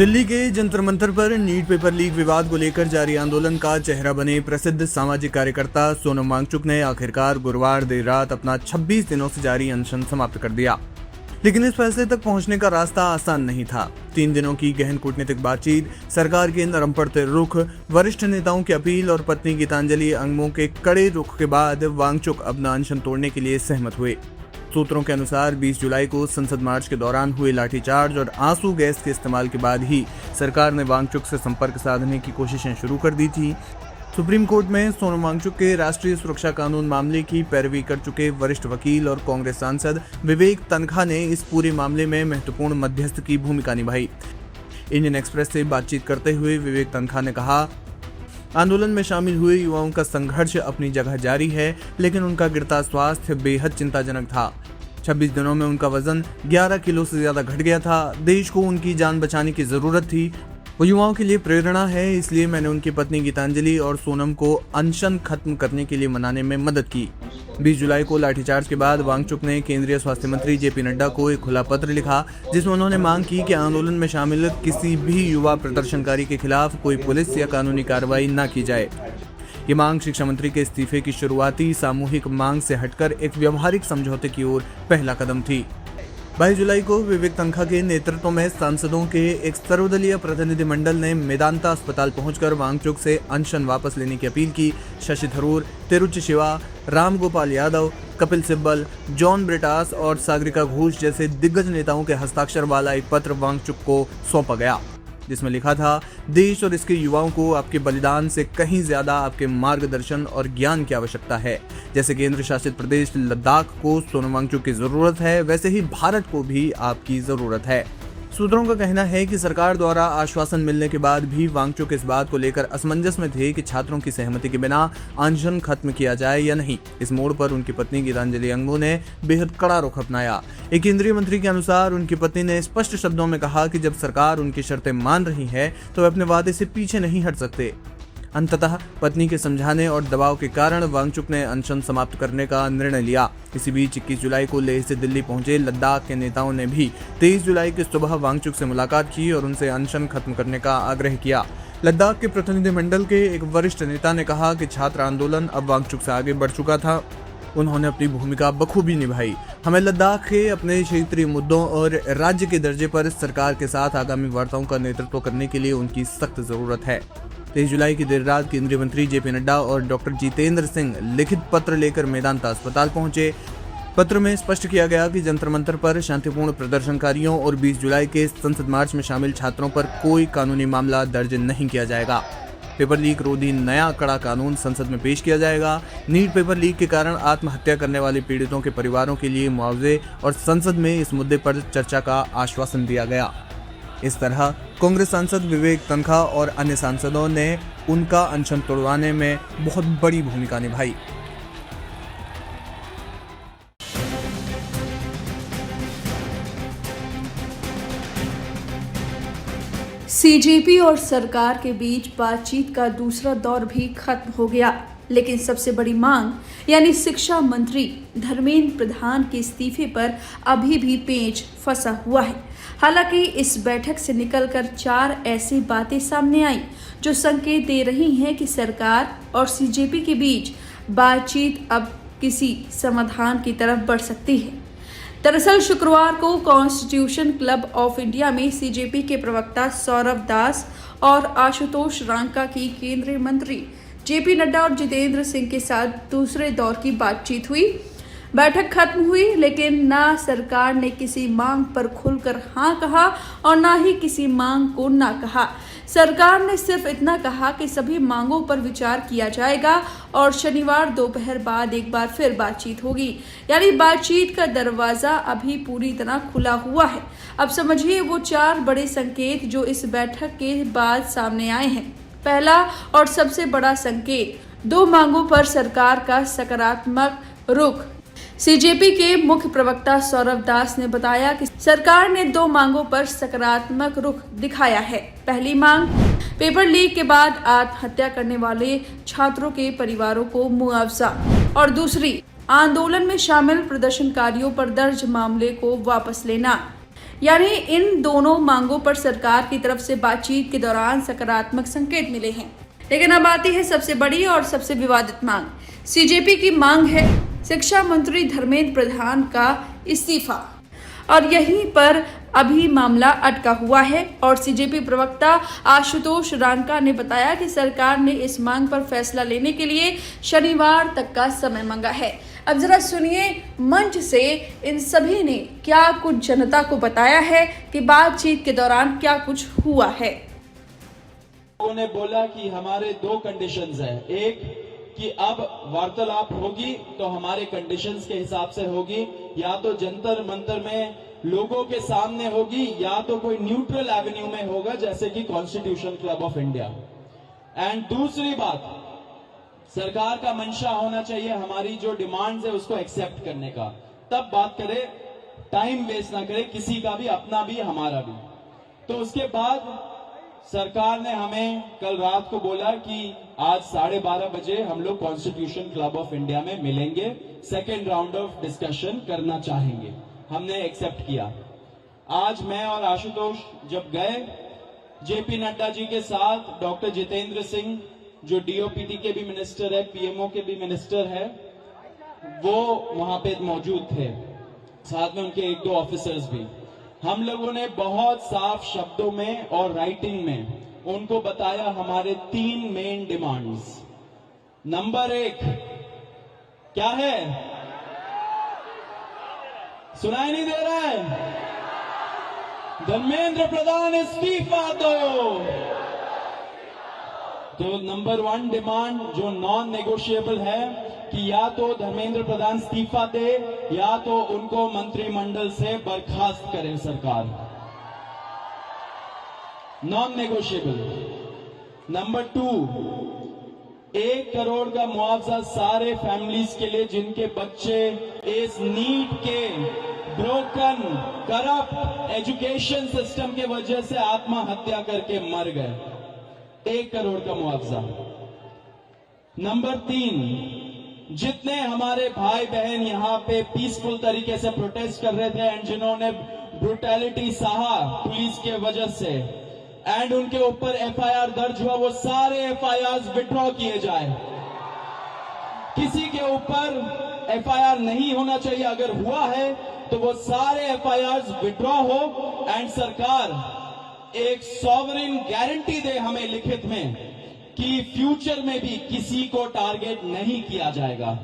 दिल्ली के जंतर मंतर पर NEET paper leak विवाद को लेकर जारी आंदोलन का चेहरा बने प्रसिद्ध सामाजिक कार्यकर्ता सोनम वांगचुक ने आखिरकार गुरुवार देर रात अपना 26 दिनों से जारी अनशन समाप्त कर दिया। लेकिन इस फैसले तक पहुंचने का रास्ता आसान नहीं था। 3 दिनों की गहन कूटनीतिक बातचीत, सरकार के नरम पड़ते रुख, वरिष्ठ नेताओं की अपील और पत्नी गीतांजलि अंगमो के कड़े रुख के बाद वांगचुक अपना अनशन तोड़ने के लिए सहमत हुए। सूत्रों के अनुसार 20 जुलाई को संसद मार्च के दौरान हुए लाठीचार्ज और आंसू गैस के इस्तेमाल के बाद ही सरकार ने वांगचुक से संपर्क साधने की कोशिशें शुरू कर दी थी। सुप्रीम कोर्ट में सोनम वांगचुक के राष्ट्रीय सुरक्षा कानून मामले की पैरवी कर चुके वरिष्ठ वकील और कांग्रेस सांसद विवेक तन्खा ने इस पूरे मामले में महत्वपूर्ण मध्यस्थ की भूमिका निभाई। इंडियन एक्सप्रेस से बातचीत करते हुए विवेक तन्खा ने कहा, आंदोलन में शामिल हुए युवाओं का संघर्ष अपनी जगह जारी है, लेकिन उनका गिरता स्वास्थ्य बेहद चिंताजनक था। 26 दिनों में उनका वजन 11 किलो से ज्यादा घट गया था। देश को उनकी जान बचाने की जरूरत थी। वो युवाओं के लिए प्रेरणा है, इसलिए मैंने उनकी पत्नी गीतांजलि और सोनम को अनशन खत्म करने के लिए मनाने में मदद की। 20 जुलाई को लाठीचार्ज के बाद वांगचुक ने केंद्रीय स्वास्थ्य मंत्री जेपी नड्डा को एक खुला पत्र लिखा, जिसमें उन्होंने मांग की कि आंदोलन में शामिल किसी भी युवा प्रदर्शनकारी के खिलाफ कोई पुलिस या कानूनी कार्रवाई न की जाए। ये मांग शिक्षा मंत्री के इस्तीफे की शुरुआती सामूहिक मांग से हटकर एक व्यवहारिक समझौते की ओर पहला कदम थी। 22 जुलाई को विवेक तन्खा के नेतृत्व में सांसदों के एक सर्वदलीय प्रतिनिधिमंडल ने मेदांता अस्पताल पहुंचकर वांगचुक से अनशन वापस लेने की अपील की। शशि थरूर, तिरुचि शिवा, राम गोपाल यादव, कपिल सिब्बल, जॉन ब्रिटास और सागरिका घोष जैसे दिग्गज नेताओं के हस्ताक्षर वाला एक पत्र वांगचुक को सौंपा गया, जिसमें लिखा था, देश और इसके युवाओं को आपके बलिदान से कहीं ज्यादा आपके मार्गदर्शन और ज्ञान की आवश्यकता है। जैसे केंद्र शासित प्रदेश लद्दाख को सोनम वांगचुक की जरूरत है, वैसे ही भारत को भी आपकी जरूरत है। सूत्रों का कहना है कि सरकार द्वारा आश्वासन मिलने के बाद भी वांगचुक इस बात को लेकर असमंजस में थे कि छात्रों की सहमति के बिना अनशन खत्म किया जाए या नहीं। इस मोड़ पर उनकी पत्नी गीतांजलि अंगमो ने बेहद कड़ा रुख अपनाया। एक केंद्रीय मंत्री के अनुसार उनकी पत्नी ने स्पष्ट शब्दों में कहा कि जब सरकार उनकी शर्तें मान रही है तो वे अपने वादे से पीछे नहीं हट सकते। अंततः पत्नी के समझाने और दबाव के कारण वांगचुक ने अनशन समाप्त करने का निर्णय लिया। इसी बीच 21 जुलाई को लेह से दिल्ली पहुंचे लद्दाख के नेताओं ने भी 23 जुलाई की सुबह वांगचुक से मुलाकात की और उनसे अनशन खत्म करने का आग्रह किया। लद्दाख के प्रतिनिधिमंडल के एक वरिष्ठ नेता ने कहा कि छात्र आंदोलन अब वांगचुक से आगे बढ़ चुका था। उन्होंने अपनी भूमिका बखूबी निभाई। हमें लद्दाख के अपने क्षेत्रीय मुद्दों और राज्य के दर्जे पर सरकार के साथ आगामी वार्ताओं का नेतृत्व करने के लिए उनकी सख्त जरूरत है। 23 जुलाई की देर रात केंद्रीय मंत्री जेपी नड्डा और डॉक्टर जितेंद्र सिंह लिखित पत्र लेकर मेदांता अस्पताल पहुंचे। पत्र में स्पष्ट किया गया कि जंतर मंतर पर शांतिपूर्ण प्रदर्शनकारियों और 20 जुलाई के संसद मार्च में शामिल छात्रों पर कोई कानूनी मामला दर्ज नहीं किया जाएगा। पेपर लीक रोधी नया कड़ा कानून संसद में पेश किया जाएगा। नीट पेपर लीक के कारण आत्महत्या करने वाले पीड़ितों के परिवारों के लिए मुआवजे और संसद में इस मुद्दे पर चर्चा का आश्वासन दिया गया। इस तरह कांग्रेस सांसद विवेक तन्खा और अन्य सांसदों ने उनका अनशन तोड़वाने में बहुत बड़ी भूमिका निभाई। सीजेपी और सरकार के बीच बातचीत का दूसरा दौर भी खत्म हो गया, लेकिन सबसे बड़ी मांग यानी शिक्षा मंत्री धर्मेंद्र प्रधान के इस्तीफे पर अभी भी पेंच फंसा हुआ है। हालांकि इस बैठक से निकलकर 4 ऐसी बातें सामने आई जो संकेत दे रही हैं कि सरकार और सीजेपी के बीच बातचीत अब किसी समाधान की तरफ बढ़ सकती है। दरअसल शुक्रवार को कॉन्स्टिट्यूशन क्लब ऑफ इंडिया में सीजेपी के प्रवक्ता सौरभ दास और आशुतोष रांका की केंद्रीय मंत्री जेपी नड्डा और जितेंद्र सिंह के साथ दूसरे दौर की बातचीत हुई। बैठक खत्म हुई, लेकिन ना सरकार ने किसी मांग पर खुलकर हाँ कहा और ना ही किसी मांग को ना कहा। सरकार ने सिर्फ इतना कहा कि सभी मांगों पर विचार किया जाएगा और शनिवार दोपहर बाद एक बार फिर बातचीत होगी। यानी बातचीत का दरवाजा अभी पूरी तरह खुला हुआ है। अब समझिए वो 4 बड़े संकेत जो इस बैठक के बाद सामने आए हैं। पहला और सबसे बड़ा संकेत, 2 मांगों पर सरकार का सकारात्मक रुख। सीजेपी के मुख्य प्रवक्ता सौरभ दास ने बताया कि सरकार ने 2 मांगों पर सकारात्मक रुख दिखाया है। पहली मांग, पेपर लीक के बाद आत्महत्या करने वाले छात्रों के परिवारों को मुआवजा, और दूसरी, आंदोलन में शामिल प्रदर्शनकारियों पर दर्ज मामले को वापस लेना। यानी इन दोनों मांगों पर सरकार की तरफ से बातचीत के दौरान सकारात्मक संकेत मिले हैं। लेकिन अब आती है सबसे बड़ी और सबसे विवादित मांग। सीजेपी की मांग है शिक्षा मंत्री धर्मेंद्र प्रधान का इस्तीफा, और यहीं पर अभी मामला अटका हुआ है। और सीजेपी प्रवक्ता आशुतोष रांका ने बताया कि सरकार ने इस मांग पर फैसला लेने के लिए शनिवार तक का समय मांगा है। अब जरा सुनिए मंच से इन सभी ने क्या कुछ जनता को बताया है कि बातचीत के दौरान क्या कुछ हुआ है। लोगों ने बोला कि हमारे दो कंडीशंस हैं। एक कि अब वार्तालाप होगी तो हमारे कंडीशंस के हिसाब से होगी, या तो जंतर मंतर में लोगों के सामने होगी, या तो कोई न्यूट्रल एवेन्यू में होगा जैसे कि constitution club of India. And दूसरी बात, सरकार का मंशा होना चाहिए हमारी जो डिमांड्स है उसको एक्सेप्ट करने का, तब बात करें, टाइम वेस्ट ना करें किसी का भी, अपना भी हमारा भी। तो उसके बाद सरकार ने हमें कल रात को बोला कि आज 12:30 बजे हम लोग कॉन्स्टिट्यूशन क्लब ऑफ इंडिया में मिलेंगे, सेकेंड राउंड ऑफ डिस्कशन करना चाहेंगे। हमने एक्सेप्ट किया। आज मैं और आशुतोष जब गए, जेपी नड्डा जी के साथ डॉक्टर जितेंद्र सिंह जो डीओपीटी के भी मिनिस्टर है, पीएमओ के भी मिनिस्टर है, वो वहां पे मौजूद थे, साथ में उनके 1-2 ऑफिसर्स भी। हम लोगों ने बहुत साफ शब्दों में और राइटिंग में उनको बताया हमारे 3 मेन डिमांड्स। नंबर 1 क्या है? सुनाई नहीं दे रहा है? धर्मेंद्र प्रधान इस्तीफा दो। तो नंबर 1 डिमांड जो नॉन नेगोशिएबल है कि या तो धर्मेंद्र प्रधान इस्तीफा दे या तो उनको मंत्रिमंडल से बर्खास्त करे सरकार, नॉन नेगोशिएबल। नंबर 2, 1 करोड़ का मुआवजा सारे फैमिलीज के लिए जिनके बच्चे इस नीट के ब्रोकन करप्ट एजुकेशन सिस्टम के वजह से आत्महत्या करके मर गए, 1 करोड़ का मुआवजा। नंबर 3, जितने हमारे भाई बहन यहाँ पे पीसफुल तरीके से प्रोटेस्ट कर रहे थे एंड जिन्होंने ब्रुटैलिटी सहा पुलिस के वजह से एंड उनके ऊपर एफआईआर दर्ज हुआ, वो सारे एफआईआर विड्रॉ किए जाए। किसी के ऊपर एफआईआर नहीं होना चाहिए, अगर हुआ है तो वो सारे एफआईआर विड्रॉ हो एंड सरकार एक सॉवरेन गारंटी दे हमें लिखित में कि फ्यूचर में भी किसी को टारगेट नहीं किया जाएगा।